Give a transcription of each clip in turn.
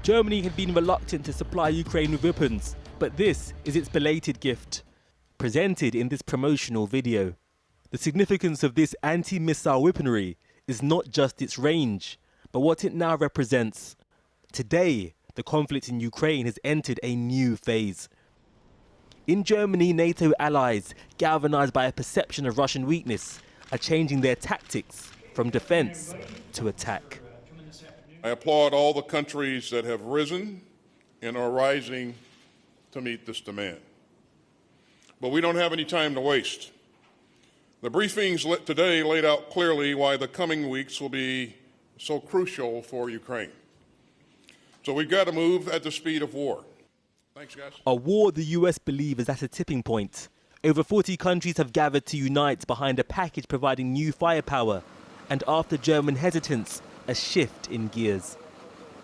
Germany had been reluctant to supply Ukraine with weapons, but this is its belated gift, presented in this promotional video. The significance of this anti-missile weaponry is not just its range, but what it now represents. Today, the conflict in Ukraine has entered a new phase. In Germany, NATO allies, galvanized by a perception of Russian weakness, are changing their tactics from defense to attack. I applaud all the countries that have risen and are rising to meet this demand. But we don't have any time to waste. The briefings today laid out clearly why the coming weeks will be so crucial for Ukraine. So we've got to move at the speed of war. Thanks, guys. A war the US believes is at a tipping point. Over 40 countries have gathered to unite behind a package providing new firepower, and after German hesitance, a shift in gears.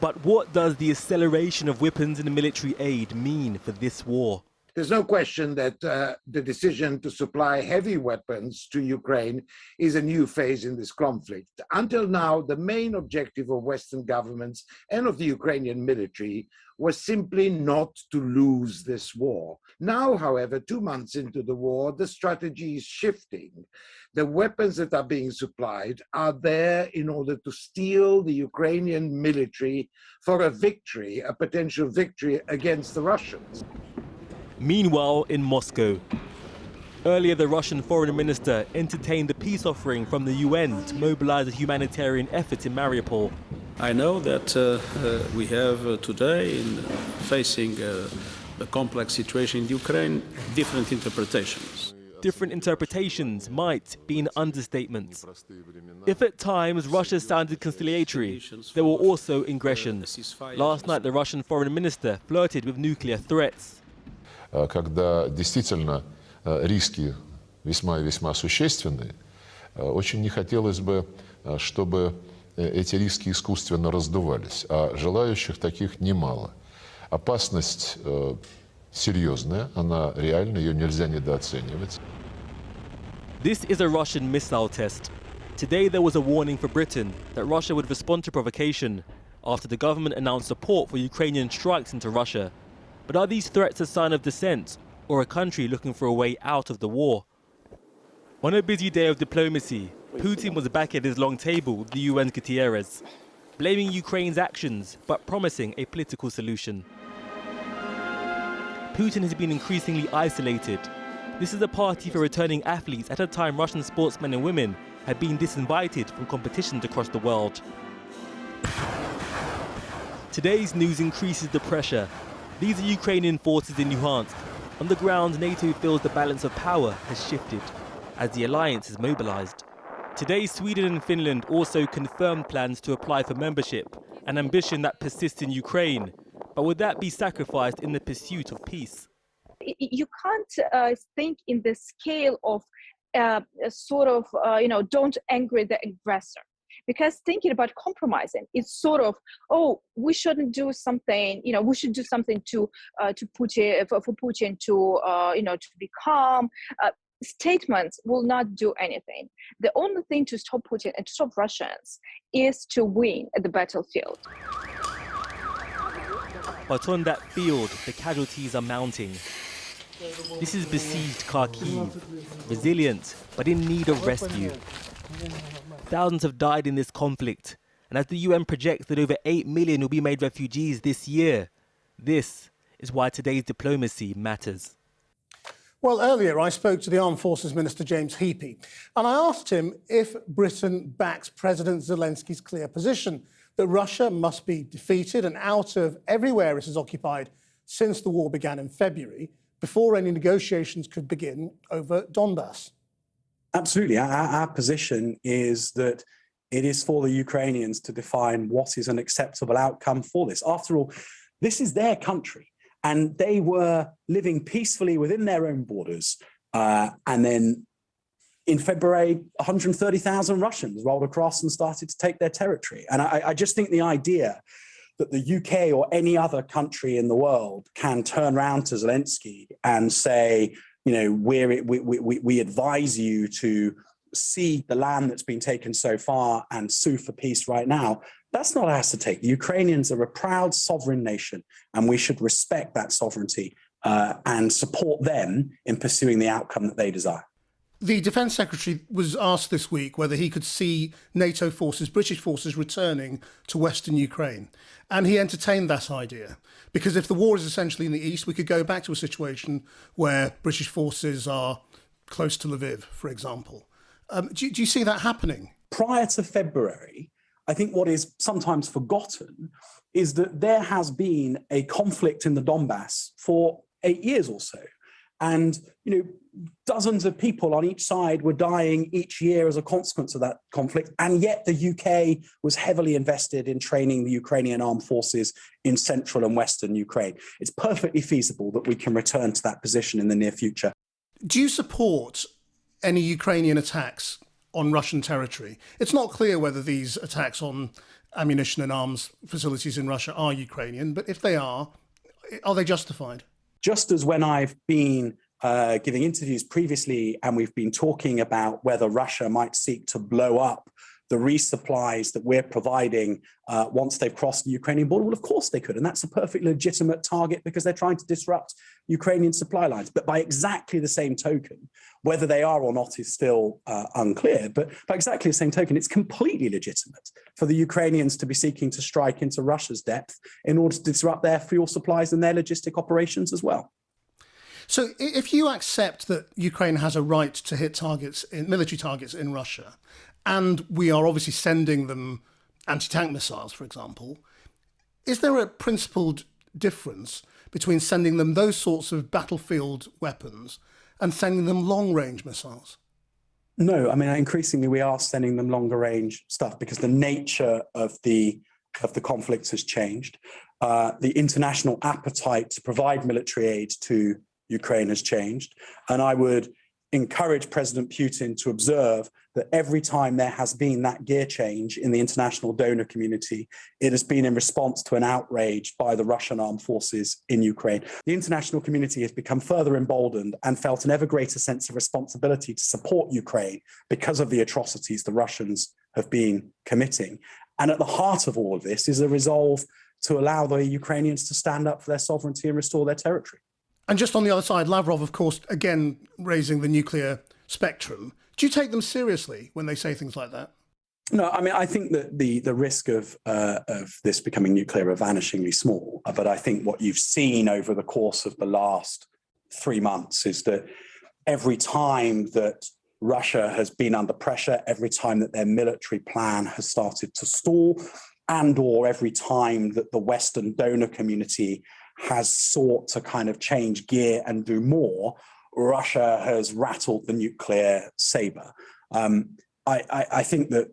But what does the acceleration of weapons and military aid mean for this war? There's no question that the decision to supply heavy weapons to Ukraine is a new phase in this conflict. Until now, the main objective of Western governments and of the Ukrainian military was simply not to lose this war. Now, however, 2 months into the war, the strategy is shifting. The weapons that are being supplied are there in order to steel the Ukrainian military for a victory, a potential victory against the Russians. Meanwhile, in Moscow, earlier the Russian foreign minister entertained the peace offering from the UN to mobilize a humanitarian effort in Mariupol. I know that we have today, facing the complex situation in Ukraine, different interpretations. Different interpretations might be an understatement. If at times Russia sounded conciliatory, there were also aggressions. Last night, the Russian foreign minister flirted with nuclear threats. Когда действительно риски весьма и весьма существенные, очень не хотелось бы, чтобы эти риски искусственно раздувались, а желающих таких немало. Опасность серьезная, она реальна, ее нельзя недооценивать. This is a Russian missile test. Today there was a warning for Britain that Russia would respond to provocation after the government announced support for Ukrainian strikes into Russia. But are these threats a sign of dissent or a country looking for a way out of the war? On a busy day of diplomacy, Putin was back at his long table with the UN Gutierrez, blaming Ukraine's actions but promising a political solution. Putin has been increasingly isolated. This is a party for returning athletes at a time Russian sportsmen and women have been disinvited from competitions across the world. Today's news increases the pressure. These are Ukrainian forces in Luhansk. On the ground, NATO feels the balance of power has shifted as the alliance is mobilized. Today, Sweden and Finland also confirmed plans to apply for membership, an ambition that persists in Ukraine. But would that be sacrificed in the pursuit of peace? You can't think in the scale of don't anger the aggressor. Because thinking about compromising, it's sort of, oh, we shouldn't do something, we should do something to Putin, for Putin to, to be calm. Statements will not do anything. The only thing to stop Putin and to stop Russians is to win at the battlefield. But on that field, the casualties are mounting. This is besieged Kyiv, resilient but in need of rescue. Thousands have died in this conflict, and as the UN projects that over 8 million will be made refugees this year, this is why today's diplomacy matters. Well, earlier I spoke to the Armed Forces Minister James Heappey, and I asked him if Britain backs President Zelensky's clear position that Russia must be defeated and out of everywhere it has occupied since the war began in February, before any negotiations could begin over Donbass. Absolutely. Our position is that it is for the Ukrainians to define what is an acceptable outcome for this. After all, this is their country, and they were living peacefully within their own borders. And then in February, 130,000 Russians rolled across and started to take their territory. And I just think the idea that the UK or any other country in the world can turn around to Zelensky and say, we advise you to cede the land that's been taken so far and sue for peace right now, that's not ours to take. The Ukrainians are a proud sovereign nation, and we should respect that sovereignty and support them in pursuing the outcome that they desire. The Defence Secretary was asked this week whether he could see NATO forces, British forces, returning to Western Ukraine. And he entertained that idea, because if the war is essentially in the east, we could go back to a situation where British forces are close to Lviv, for example. Do you see that happening? Prior to February, I think what is sometimes forgotten is that there has been a conflict in the Donbass for 8 years or so. And, dozens of people on each side were dying each year as a consequence of that conflict. And yet the UK was heavily invested in training the Ukrainian armed forces in central and western Ukraine. It's perfectly feasible that we can return to that position in the near future. Do you support any Ukrainian attacks on Russian territory? It's not clear whether these attacks on ammunition and arms facilities in Russia are Ukrainian, but if they are they justified? Just as when I've been giving interviews previously and we've been talking about whether Russia might seek to blow up the resupplies that we're providing once they've crossed the Ukrainian border, well, of course they could. And that's a perfectly legitimate target because they're trying to disrupt Ukrainian supply lines. But by exactly the same token, whether they are or not is still unclear, but by exactly the same token, it's completely legitimate for the Ukrainians to be seeking to strike into Russia's depth in order to disrupt their fuel supplies and their logistic operations as well. So if you accept that Ukraine has a right to hit military targets in Russia, and we are obviously sending them anti-tank missiles, for example, is there a principled difference between sending them those sorts of battlefield weapons and sending them long-range missiles? No, I mean, increasingly we are sending them longer-range stuff because the nature of the conflicts has changed. The international appetite to provide military aid to Ukraine has changed. And I would encourage President Putin to observe that every time there has been that gear change in the international donor community, it has been in response to an outrage by the Russian armed forces in Ukraine. The international community has become further emboldened and felt an ever greater sense of responsibility to support Ukraine because of the atrocities the Russians have been committing. And at the heart of all of this is a resolve to allow the Ukrainians to stand up for their sovereignty and restore their territory. And just on the other side, Lavrov, of course, again, raising the nuclear spectrum. Do you take them seriously when they say things like that? No, I mean, I think that the risk of this becoming nuclear are vanishingly small. But I think what you've seen over the course of the last 3 months is that every time that Russia has been under pressure, every time that their military plan has started to stall, and or every time that the Western donor community has sought to kind of change gear and do more, Russia has rattled the nuclear saber. I think that,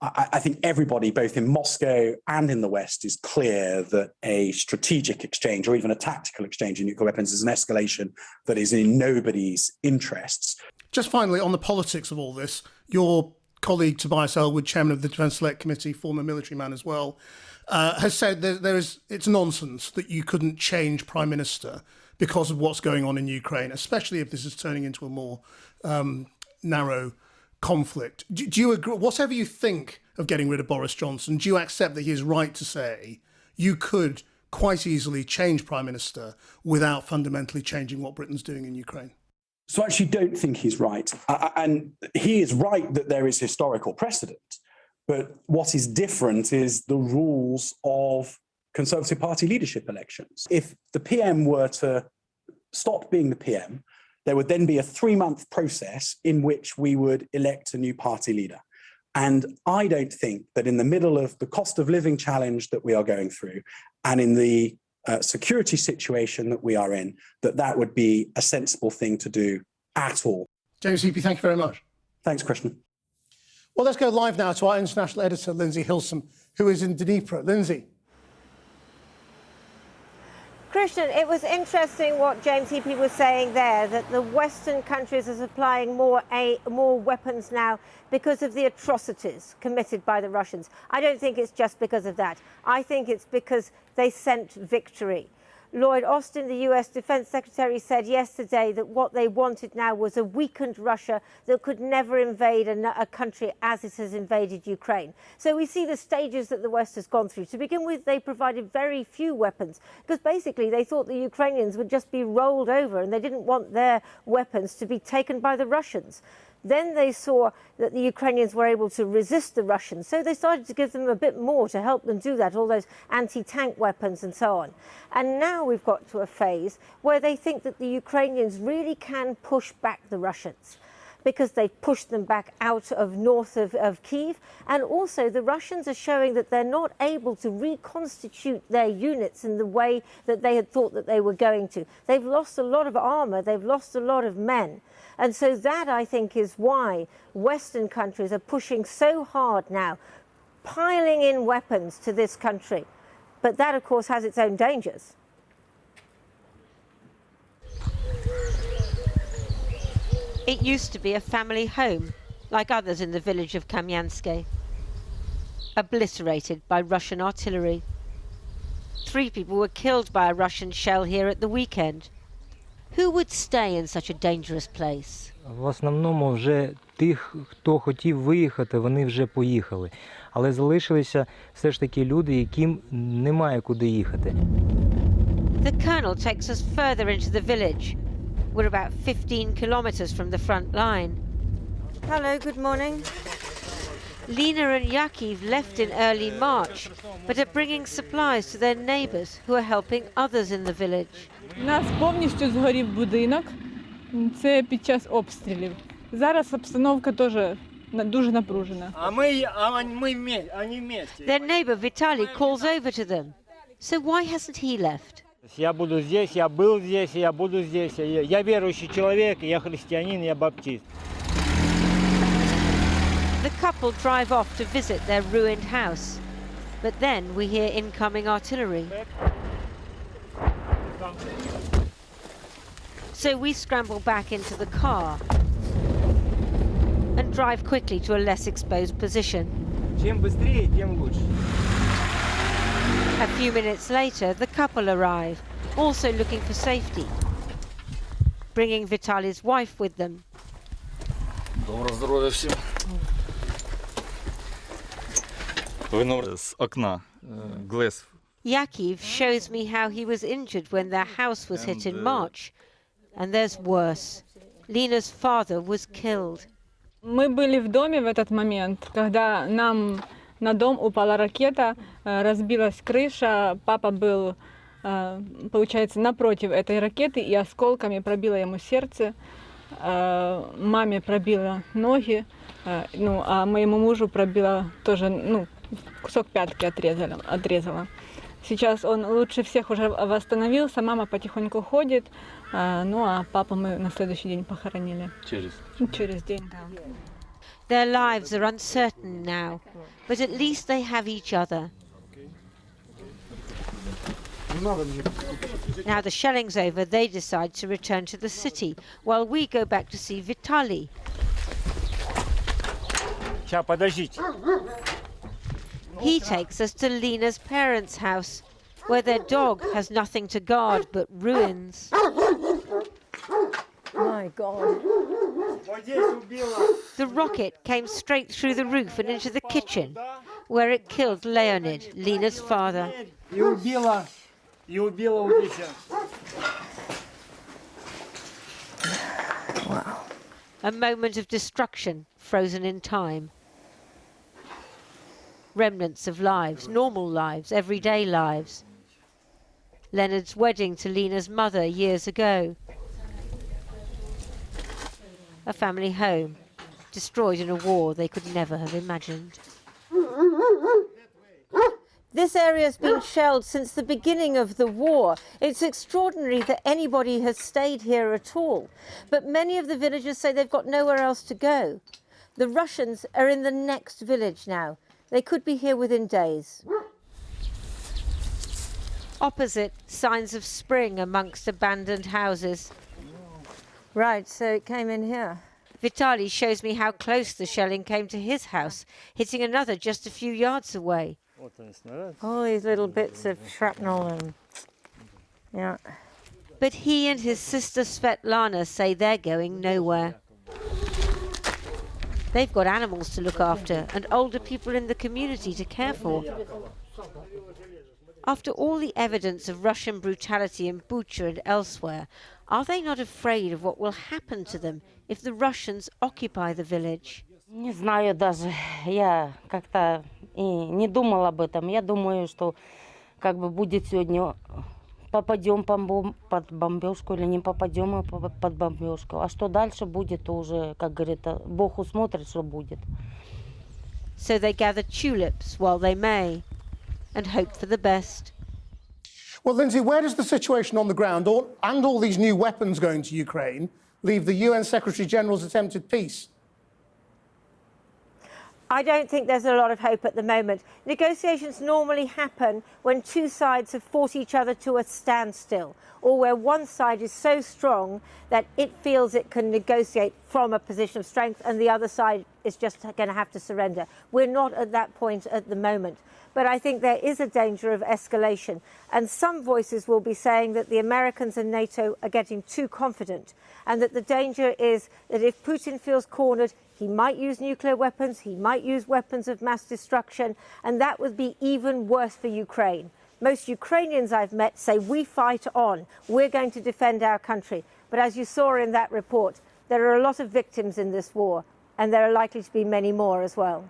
I think everybody, both in Moscow and in the West, is clear that a strategic exchange or even a tactical exchange of nuclear weapons is an escalation that is in nobody's interests. Just finally, on the politics of all this, your colleague Tobias Ellwood, chairman of the Defence Select Committee, former military man as well, has said that it's nonsense that you couldn't change Prime Minister because of what's going on in Ukraine, especially if this is turning into a more narrow conflict. Do you agree? Whatever you think of getting rid of Boris Johnson, do you accept that he is right to say you could quite easily change Prime Minister without fundamentally changing what Britain's doing in Ukraine? So I actually don't think he's right. And he is right that there is historical precedent. But what is different is the rules of Conservative Party leadership elections. If the PM were to stop being the PM, there would then be a 3-month process in which we would elect a new party leader. And I don't think that in the middle of the cost of living challenge that we are going through and in the security situation that we are in, that would be a sensible thing to do at all. James Heapy, thank you very much. Thanks, Christian. Well, let's go live now to our international editor, Lindsay Hilsum, who is in Dnipro. Lindsay. Christian, it was interesting what James Heapy was saying there, that the Western countries are supplying more weapons now because of the atrocities committed by the Russians. I don't think it's just because of that. I think it's because they scent victory. Lloyd Austin, the US Defense Secretary, said yesterday that what they wanted now was a weakened Russia that could never invade a country as it has invaded Ukraine. So we see the stages that the West has gone through. To begin with, they provided very few weapons because basically they thought the Ukrainians would just be rolled over and they didn't want their weapons to be taken by the Russians. Then they saw that the Ukrainians were able to resist the Russians, so they started to give them a bit more to help them do that, all those anti-tank weapons and so on. And now we've got to a phase where they think that the Ukrainians really can push back the Russians because they pushed them back out of north of Kyiv. And also the Russians are showing that they're not able to reconstitute their units in the way that they had thought that they were going to. They've lost a lot of armor, they've lost a lot of men. And so that, I think, is why Western countries are pushing so hard now, piling in weapons to this country. But that, of course, has its own dangers. It used to be a family home, like others in the village of Kamyanske, obliterated by Russian artillery. 3 people were killed by a Russian shell here at the weekend. Who would stay in such a dangerous place? В основному вже тих, хто хотів виїхати, вони вже поїхали. Але залишилися все ж таки люди, яким немає куди їхати. The colonel takes us further into the village. We're about 15 kilometers from the front line. Hello, good morning. Lena and Kyiv left in early March, but are bringing supplies to their neighbors who are helping others in the village. У нас повністю згорів будинок. Це під час обстрілів. Зараз обстановка теж дуже напружена. Their neighbor Vitaly calls over to them. So why hasn't he left? Я буду здесь, я был здесь, я буду здесь. Я верующий человек, я христианин, я баптист. The couple drive off to visit their ruined house. But then we hear incoming artillery. So we scramble back into the car and drive quickly to a less exposed position. Чем быстрее, тем лучше. A few minutes later, the couple arrive, also looking for safety, bringing Vitaly's wife with them. Доброго здоров'я всім. Вино з окна, глаз. Kyiv shows me how he was injured when their house was hit in March. And there's worse. Lena's father was killed. Мы были в доме в этот момент, когда нам на дом упала ракета, разбилась крыша. Папа был, получается, напротив этой ракеты и осколками пробило ему сердце. Маме пробило ноги, а моему мужу пробило тоже, кусок пятки отрезала. Сейчас он лучше всех уже восстановился, мама потихоньку ходит, а папу мы на следующий день похоронили. Через день, да. Their lives are uncertain now, but at least they have each other. Now the shelling's over, they decide to return to the city, while we go back to see Vitaly. Сейчас, подождите. He takes us to Lena's parents' house, where their dog has nothing to guard but ruins. My God. The rocket came straight through the roof and into the kitchen, where it killed Leonid, Lena's father. Wow. A moment of destruction, frozen in time. Remnants of lives, normal lives, everyday lives. Leonard's wedding to Lena's mother years ago. A family home, destroyed in a war they could never have imagined. This area has been shelled since the beginning of the war. It's extraordinary that anybody has stayed here at all. But many of the villagers say they've got nowhere else to go. The Russians are in the next village now. They could be here within days. Opposite, signs of spring amongst abandoned houses. Right, so it came in here. Vitaly shows me how close the shelling came to his house, hitting another just a few yards away. All these little bits of shrapnel and Yeah. But he and his sister Svetlana say they're going nowhere. They've got animals to look after and older people in the community to care for. After all the evidence of Russian brutality in Bucha and elsewhere, are they not afraid of what will happen to them if the Russians occupy the village? Не знаю даже, я как-то и не думала об этом. Я думаю, что как бы будет сегодня, попадем под бомбежку или не попадем под бомбежку. А что дальше будет, то уже, как говорится, Бог усмотрит, что будет. So they gather tulips while they may and hope for the best. Well, Lindsay, where does the situation on the ground and all these new weapons going to Ukraine leave the UN Secretary-General's attempted peace? I don't think there's a lot of hope at the moment. Negotiations normally happen when two sides have fought each other to a standstill, or where one side is so strong that it feels it can negotiate from a position of strength and the other side is just going to have to surrender. We're not at that point at the moment. But I think there is a danger of escalation. And some voices will be saying that the Americans and NATO are getting too confident, and that the danger is that if Putin feels cornered, he might use nuclear weapons, he might use weapons of mass destruction, and that would be even worse for Ukraine. Most Ukrainians I've met say, we fight on, we're going to defend our country. But as you saw in that report, there are a lot of victims in this war, and there are likely to be many more as well.